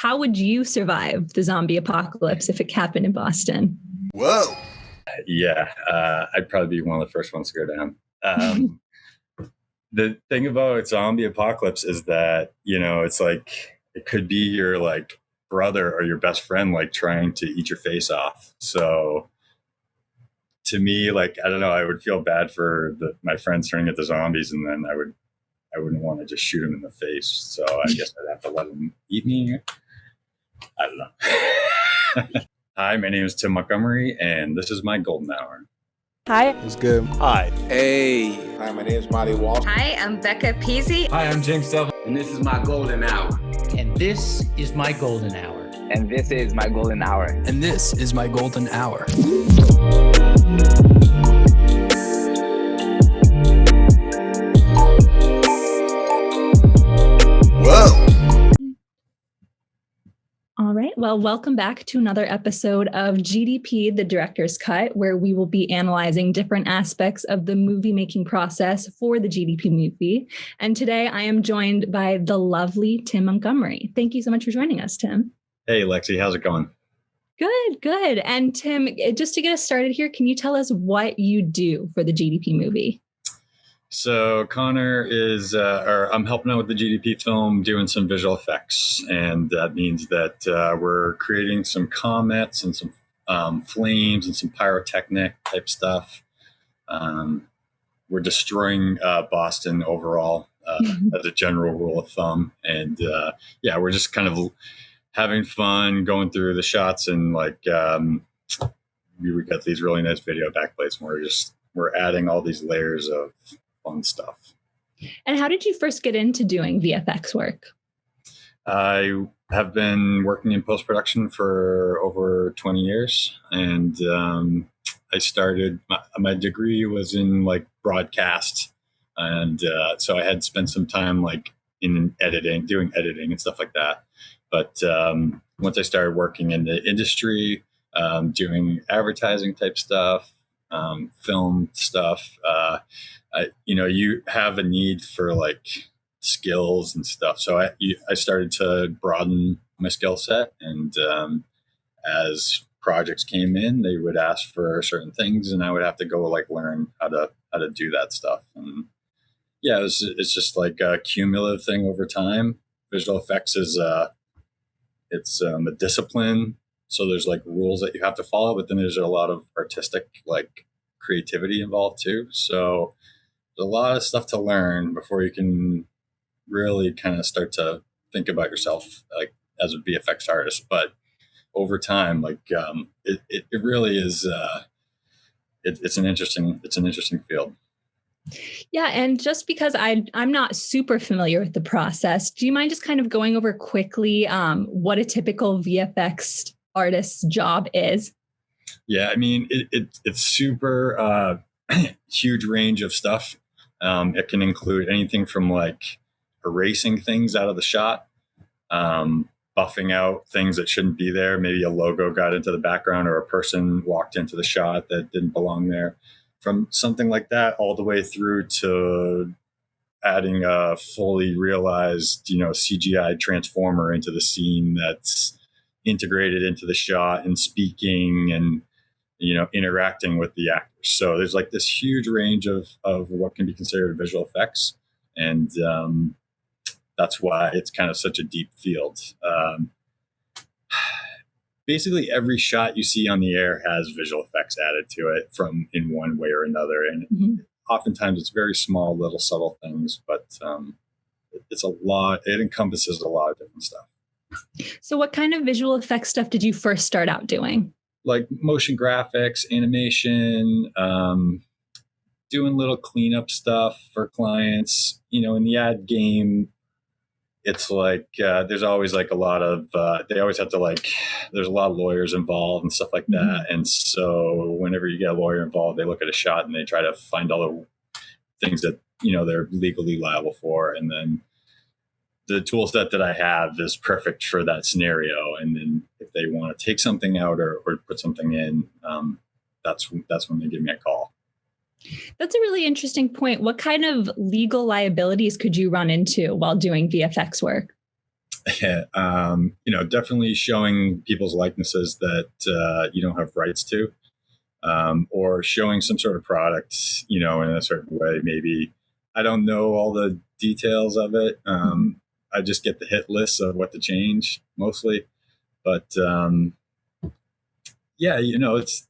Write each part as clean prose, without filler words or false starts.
how would you survive the zombie apocalypse if it happened in Boston? Whoa. Yeah, I'd probably be one of the first ones to go down. The thing about zombie apocalypse is that, it's like it could be your like brother or your best friend like trying to eat your face off. So to me, like, I don't know, I would feel bad for my friends turning into zombies, and then I wouldn't want to just shoot him in the face. So I guess I'd have to let him eat me. I don't know. Hi, my name is Tim Montgomery, and this is my golden hour. Hi. What's good? Hi. Hey. Hi, my name is Molly Walsh. Hi, I'm Becca Peasy. Hi, I'm James Delvin. And this is my golden hour. And this is my golden hour. And this is my golden hour. And this is my golden hour. Whoa. All right. Well, welcome back to another episode of GDP, the Director's Cut, where we will be analyzing different aspects of the movie making process for the GDP movie. And today I am joined by the lovely Tim Montgomery. Thank you so much for joining us, Tim. Hey, Lexi, how's it going? Good. And Tim, just to get us started here, can you tell us what you do for the GDP movie? So Conor is, I'm helping out with the GDP film, doing some visual effects. And that means that we're creating some comets and some flames and some pyrotechnic type stuff. We're destroying Boston overall as a general rule of thumb. And we're just kind of having fun going through the shots, and like we got these really nice video backplates, and we're adding all these layers of fun stuff. And how did you first get into doing VFX work? I have been working in post-production for over 20 years, and I started, my degree was in like broadcast, and so I had spent some time like in editing, doing editing and stuff like that. But once I started working in the industry, doing advertising type stuff, film stuff, you have a need for like skills and stuff. So I started to broaden my skill set, and as projects came in, they would ask for certain things, and I would have to go like learn how to do that stuff. And yeah, it's just like a cumulative thing over time. Visual effects is it's a discipline. So there's like rules that you have to follow, but then there's a lot of artistic like creativity involved too. So there's a lot of stuff to learn before you can really kind of start to think about yourself like as a VFX artist. But over time, like it really is it's an interesting field. Yeah. And just because I'm not super familiar with the process, do you mind just kind of going over quickly what a typical VFX artist's job is? Yeah, I mean, it's super huge range of stuff. It can include anything from like erasing things out of the shot, buffing out things that shouldn't be there. Maybe a logo got into the background, or a person walked into the shot that didn't belong there. From something like that all the way through to adding a fully realized, CGI transformer into the scene that's integrated into the shot and speaking and, interacting with the actors. So there's like this huge range of what can be considered visual effects. And that's why it's kind of such a deep field. Basically every shot you see on the air has visual effects added to it from in one way or another. And oftentimes it's very small, little subtle things, but it's a lot, it encompasses a lot of different stuff. So what kind of visual effects stuff did you first start out doing? Like motion graphics, animation, doing little cleanup stuff for clients, in the ad game. It's like there's always like a lot of they always have to like there's a lot of lawyers involved and stuff like that. And so whenever you get a lawyer involved, they look at a shot and they try to find all the things that they're legally liable for. And then the tool set that I have is perfect for that scenario. And then if they want to take something out or put something in, that's when they give me a call. That's a really interesting point. What kind of legal liabilities could you run into while doing VFX work? Definitely showing people's likenesses that you don't have rights to, or showing some sort of product, in a certain way. Maybe I don't know all the details of it. I just get the hit lists of what to change mostly, but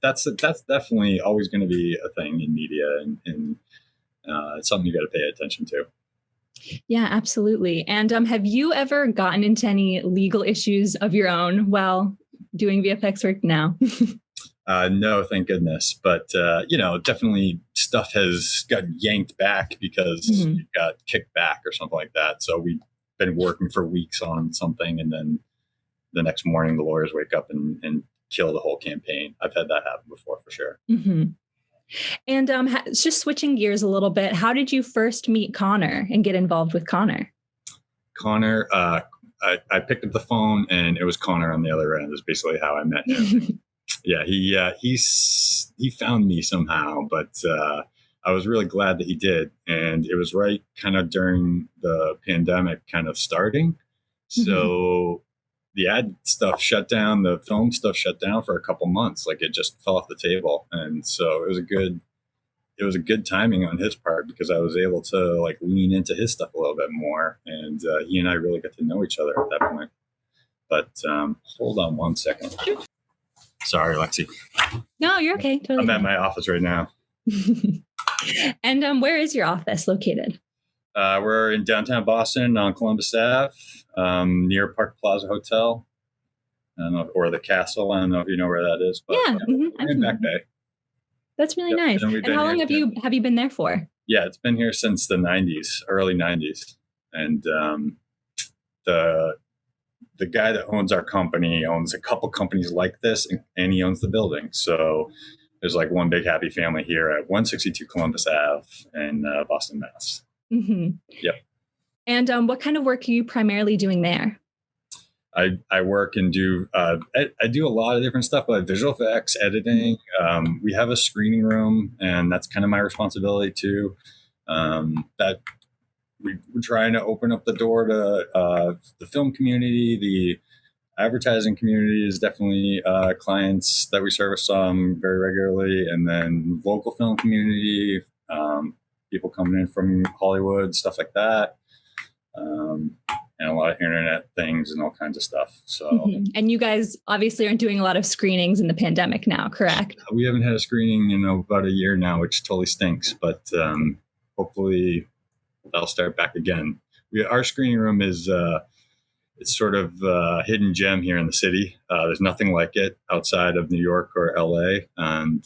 that's definitely always going to be a thing in media, and it's something you got to pay attention to. Yeah, absolutely. And have you ever gotten into any legal issues of your own while doing VFX work now? No, thank goodness. But, definitely stuff has gotten yanked back because it got kicked back or something like that. So we've been working for weeks on something, and then the next morning the lawyers wake up and kill the whole campaign. I've had that happen before, for sure. Mm-hmm. And just switching gears a little bit, how did you first meet Conor and get involved with Conor? Conor, I picked up the phone and it was Conor on the other end. Is basically how I met him. Yeah, he found me somehow, but I was really glad that he did. And it was right kind of during the pandemic kind of starting. So the ad stuff shut down, the film stuff shut down for a couple months. Like, it just fell off the table. And so it was a good timing on his part, because I was able to like lean into his stuff a little bit more. And he and I really got to know each other at that point. But hold on one second. Sorry, Lexi. No, you're okay. Totally. I'm at my office right now. And where is your office located? We're in downtown Boston on Columbus Ave, near Park Plaza Hotel, or the Castle. I don't know if you know where that is. But, yeah, we're in Back Bay. That's really nice. And how long have you been there for? Yeah, it's been here since the 90s, early 90s. And the guy that owns our company owns a couple companies like this, and he owns the building. So there's like one big happy family here at 162 Columbus Ave in Boston, Mass. Yep. And what kind of work are you primarily doing there? I work and do I do a lot of different stuff, but visual effects, editing. We have a screening room, and that's kind of my responsibility too. That we're trying to open up the door to the film community. The advertising community is definitely clients that we service very regularly, and then local film community, people coming in from Hollywood, stuff like that. And a lot of internet things and all kinds of stuff. So, And you guys obviously aren't doing a lot of screenings in the pandemic now, correct? We haven't had a screening in about a year now, which totally stinks, but hopefully that'll start back again. Our screening room is it's sort of a hidden gem here in the city. There's nothing like it outside of New York or LA, and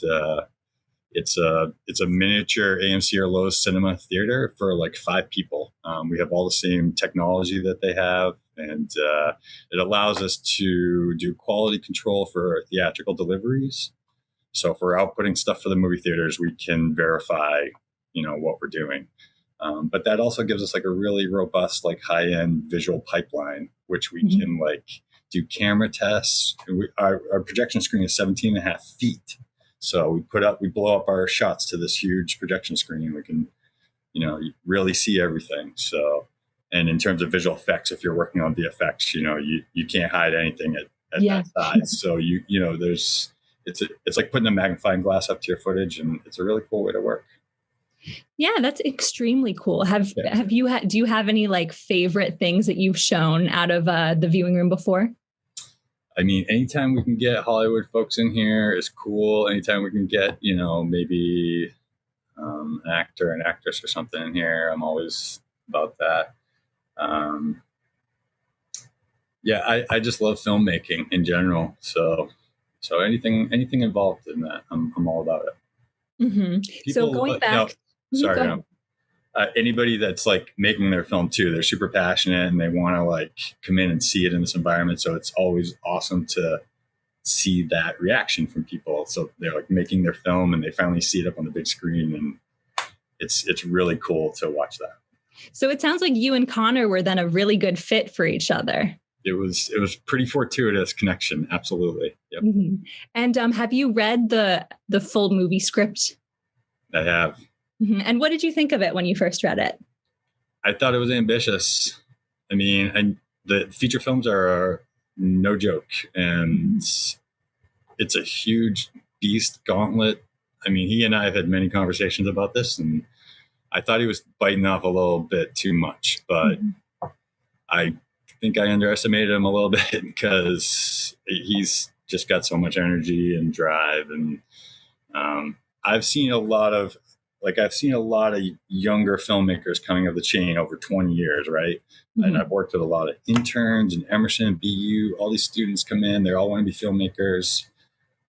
it's a miniature AMC or Lowe's cinema theater for like 5 people. We have all the same technology that they have, and it allows us to do quality control for theatrical deliveries. So if we're outputting stuff for the movie theaters, we can verify, what we're doing. But that also gives us like a really robust, like high-end visual pipeline, which we can like do camera tests. Our projection screen is 17.5 feet. So we blow up our shots to this huge projection screen. We can, really see everything. So, and in terms of visual effects, if you're working on VFX, you can't hide anything at that size. So it's like putting a magnifying glass up to your footage, and it's a really cool way to work. Yeah, that's extremely cool. Do you have any like favorite things that you've shown out of the viewing room before? I mean, anytime we can get Hollywood folks in here is cool. Anytime we can get, maybe an actor, an actress or something in here, I'm always about that. I just love filmmaking in general. So anything involved in that, I'm all about it. So going back. Anybody that's like making their film too, they're super passionate and they want to like come in and see it in this environment. So it's always awesome to see that reaction from people. So they're like making their film and they finally see it up on the big screen, and it's really cool to watch that. So it sounds like you and Conor were then a really good fit for each other. It was pretty fortuitous connection. Absolutely. Yep. And have you read the full movie script? I have. And what did you think of it when you first read it? I thought it was ambitious. I mean, the feature films are no joke, and it's a huge beast gauntlet. I mean, he and I have had many conversations about this, and I thought he was biting off a little bit too much, but I think I underestimated him a little bit because he's just got so much energy and drive. And I've seen a lot of younger filmmakers coming up the chain over 20 years, right? And I've worked with a lot of interns and Emerson, BU, all these students come in, they all want to be filmmakers.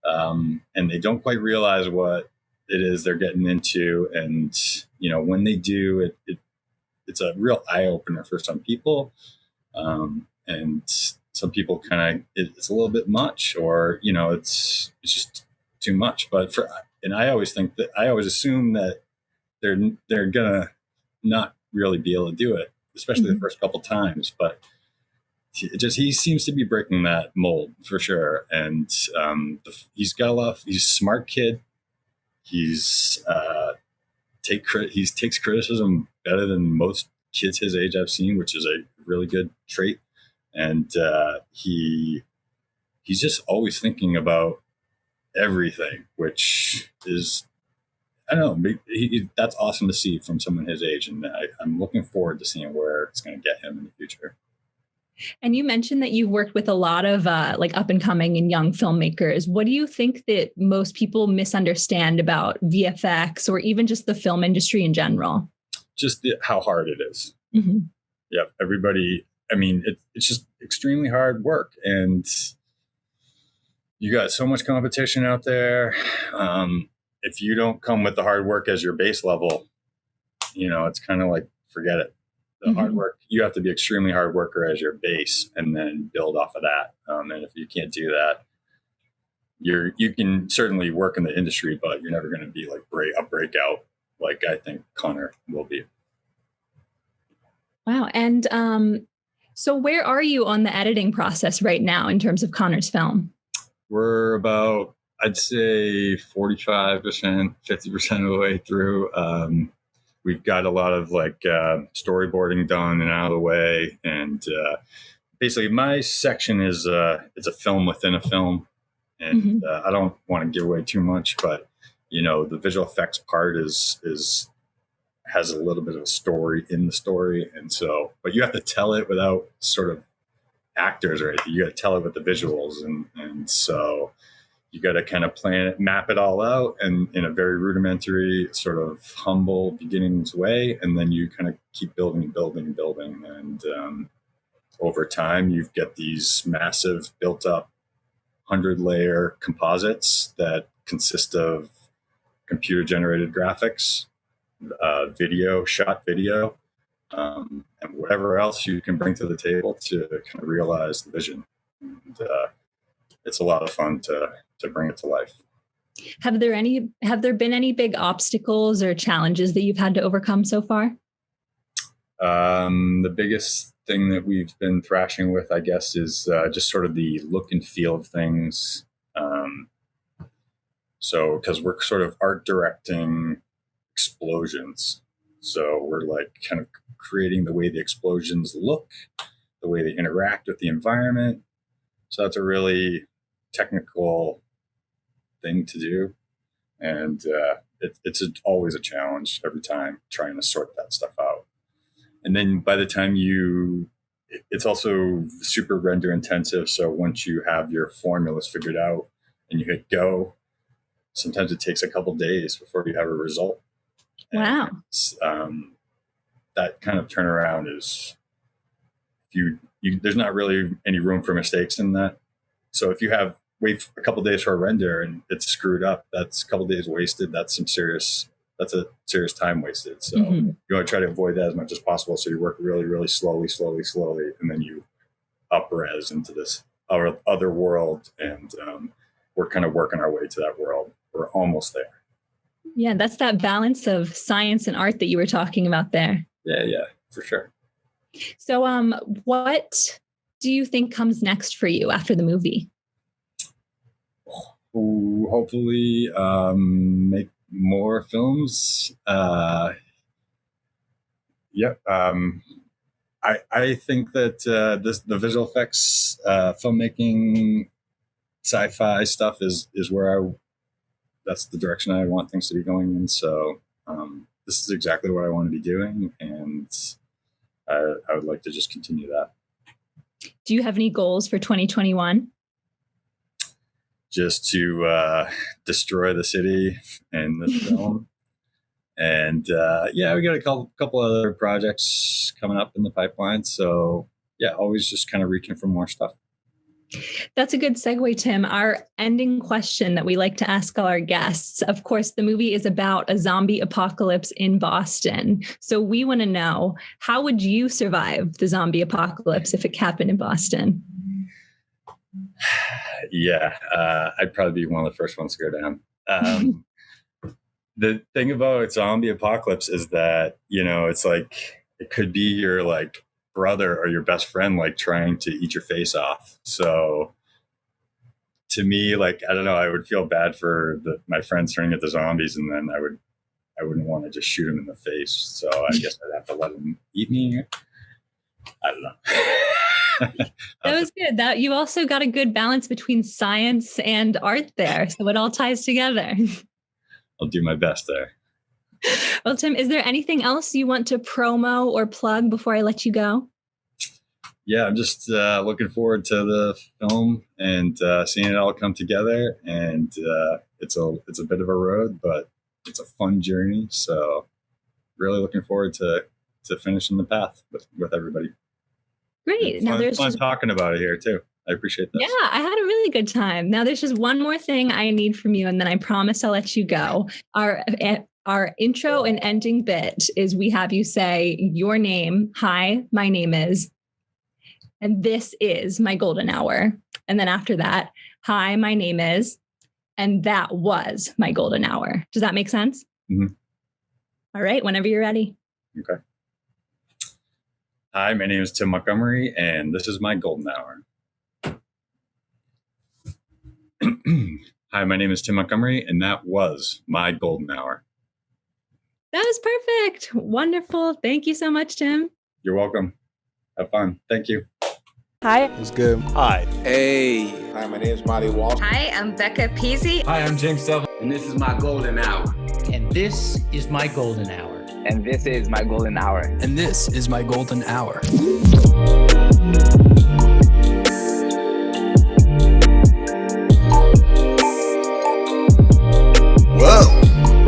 And they don't quite realize what it is they're getting into. And, you know, when they do, it's a real eye opener for some people. And some people kind of, it's a little bit much, or, you know, it's just too much. And I always assume that they're gonna not really be able to do it, especially the first couple times. But he seems to be breaking that mold for sure. And he's a smart kid. He takes criticism better than most kids his age I've seen, which is a really good trait. And he's just always thinking about everything, which is, I don't know, that's awesome to see from someone his age. And I'm looking forward to seeing where it's going to get him in the future. And you mentioned that you've worked with a lot of like up and coming and young filmmakers. What do you think that most people misunderstand about VFX or even just the film industry in general? Just how hard it is. Yeah, everybody. I mean, it's just extremely hard work, and you got so much competition out there. If you don't come with the hard work as your base level, you know, it's kind of like, forget it. The hard work, you have to be extremely hard worker as your base and then build off of that. And if you can't do that, you can certainly work in the industry, but you're never going to be like a breakout like I think Conor will be. Wow. And so where are you on the editing process right now in terms of Conor's film? We're about, I'd say 45%, 50% of the way through. We've got a lot of like storyboarding done and out of the way. And basically my section is it's a film within a film. And I don't want to give away too much, but you know, the visual effects part has a little bit of a story in the story. And so, but you have to tell it without sort of actors or anything. You got to tell it with the visuals. And so you got to kind of plan it, map it all out, and in a very rudimentary, sort of humble beginnings way. And then you kind of keep building. And over time, you get these massive built up 100-layer composites that consist of computer generated graphics, shot video, and whatever else you can bring to the table to kind of realize the vision. And it's a lot of fun to bring it to life. Have there been any big obstacles or challenges that you've had to overcome so far? The biggest thing that we've been thrashing with, I guess, is just sort of the look and feel of things. So, because we're sort of art directing explosions. So we're like kind of creating the way the explosions look, the way they interact with the environment. So that's a really technical thing to do. And it's always a challenge every time trying to sort that stuff out. And then by the time it's also super render intensive. So once you have your formulas figured out and you hit go, sometimes it takes a couple days before you have a result. Wow. That kind of turnaround is, there's not really any room for mistakes in that. So if you wait a couple days for a render and it's screwed up, that's a couple days wasted. That's a serious time wasted. So you want to try to avoid that as much as possible. So you work really, really slowly, and then you up-res into this other world. And we're kind of working our way to that world. We're almost there. Yeah, that's that balance of science and art that you were talking about there. Yeah, for sure. So what do you think comes next for you after the movie? Hopefully make more films. I think that the visual effects, filmmaking, sci-fi stuff is where that's the direction I want things to be going in. So this is exactly what I want to be doing, and I would like to just continue that. Do you have any goals for 2021? Just to destroy the city and the film. And we got a couple other projects coming up in the pipeline. So yeah, always just kind of reaching for more stuff. That's a good segue, Tim. Our ending question that we like to ask all our guests. Of course, the movie is about a zombie apocalypse in Boston. So we want to know, how would you survive the zombie apocalypse if it happened in Boston? Yeah, I'd probably be one of the first ones to go down. The thing about zombie apocalypse is that, it's like, it could be your like brother or your best friend, like trying to eat your face off. So to me, like, I don't know, I would feel bad for my friends turning into zombies, and then I wouldn't want to just shoot him in the face. So I guess I'd have to let him eat me. I don't know. That was good. That you also got a good balance between science and art there. So it all ties together. I'll do my best there. Well, Tim, is there anything else you want to promo or plug before I let you go? Yeah, I'm just looking forward to the film and seeing it all come together. And it's a bit of a road, but it's a fun journey. So really looking forward to finishing the path with everybody. Great. Now there's fun talking about it here too. I appreciate that. Yeah, I had a really good time. Now there's just one more thing I need from you, and then I promise I'll let you go. Our intro and ending bit is we have you say your name. Hi, my name is, and this is my golden hour. And then after that, hi, my name is, and that was my golden hour. Does that make sense? Mm-hmm. All right, whenever you're ready. Okay. Hi, my name is Tim Montgomery, and this is my golden hour. Hi, my name is Tim Montgomery, and that was my golden hour. That was perfect. Wonderful. Thank you so much, Tim. You're welcome. Have fun. Thank you. Hi. It was good. Hi. Hey. Hi, my name is Marty Walsh. Hi, I'm Becca Peasy. Hi, I'm James Delvin. And this is my golden hour. And this is my golden hour. And this is my golden hour. And this is my golden hour.